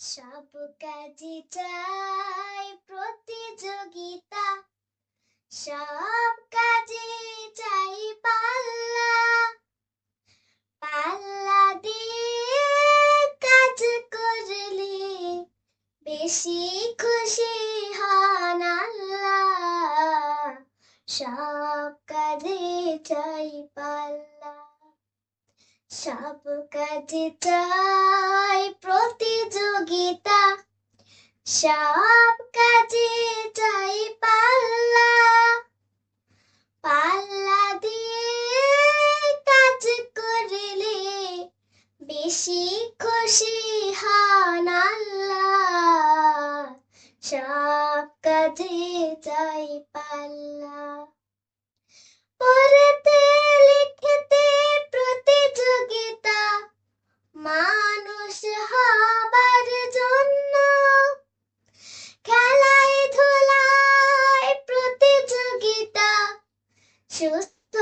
সব কাজে চাই প্রতিযোগিতা, সব কাজে চাই পাল্লা। পাল্লা দিয়ে কাজ করলে বেশি খুশি হন আল্লাহ। সব কাজে চাই পাল্লা, সব কাজে চাই প্রতিযোগিতা, সব কাজে চাই পাল্লা। পাল্লা দিয়ে কাজ করলে বেশি খুশি হন আল্লাহ। সব কাজে চাই পাল্লা। পড়তে লিখতে প্রতিযোগিতা, মানুষ হবার জন্য। খেলায় ধুলায় প্রতিযোগিতা, সুস্থ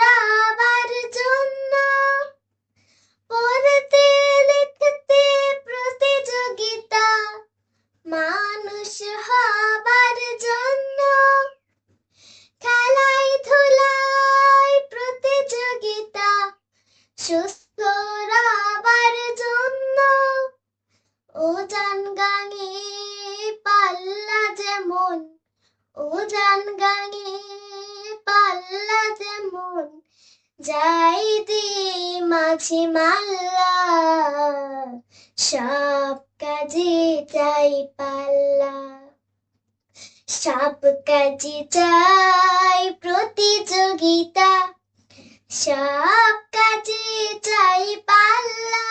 রাবার জন্য। পড়তে লিখতে প্রতিযোগিতা, মানুষ হবার জন্য। খেলায় ধুলায় প্রতিযোগিতা, সুস্থ রাবার জন্য। উজান গাঙে পাল্লা যেমন, উজান গাঙে পাল্লা যেমন, যাই দি মাঝি মাল্লা। সব কাজে চাই পাল্লা, সব কাজে চাই প্রতিযোগিতা, সব কাজে চাই পাল্লা।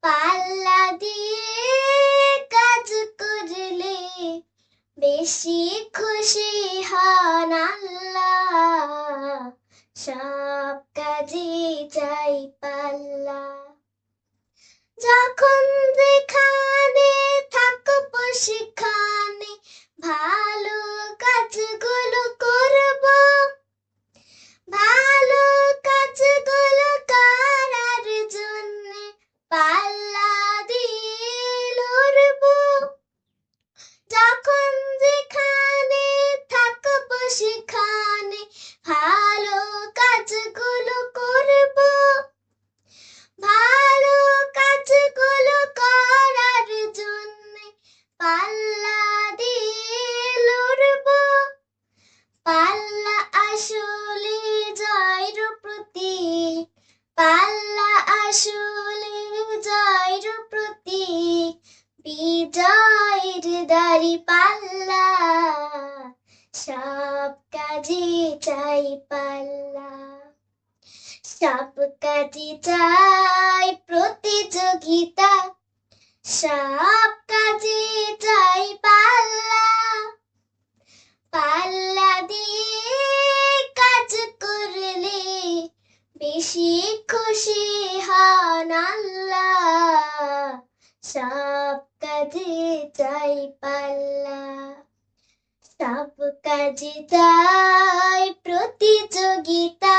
পাল্লা দিয়ে কাজ করলে বেশি খুশি হন আল্লাহ। সব কাজে চাই পাল্লা। যখন যেখানে থাকবো সেখানে ভালো কাজগুলো করব। ভালো কাজগুলো করার জন্য পাল্লা দিয়ে লড়ব। যখন যেখানে থাকবো সেখানে ভালো কাজগুলো করব। ভালো কাজগুলো করার জন্য পাল্লা দিয়ে লড়ব। পাল্লা আসলে জয়ের প্রতীক, পাল্লা আসলে জয়ের প্রতীক। বিজয়ের দাড়ি পাল্লা, সব কাজে চাই পাল্লা। সব কাজে চাই প্রতিযোগিতা, সব কাজে চাই পাল্লা। পাল্লা দিয়ে কাজ করলে বেশি খুশি হন আল্লাহ। সব কাজে চাই পাল্লা, সব কাজে চাই প্রতিযোগিতা,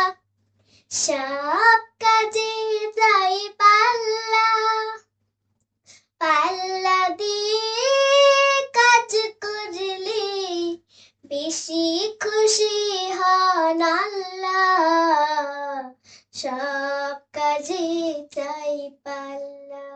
সব কাজে চাই পাল্লা। পাল্লা দিয়ে কাজ করলে বেশি খুশি হন আল্লাহ। সব কাজে চাই পাল্লা।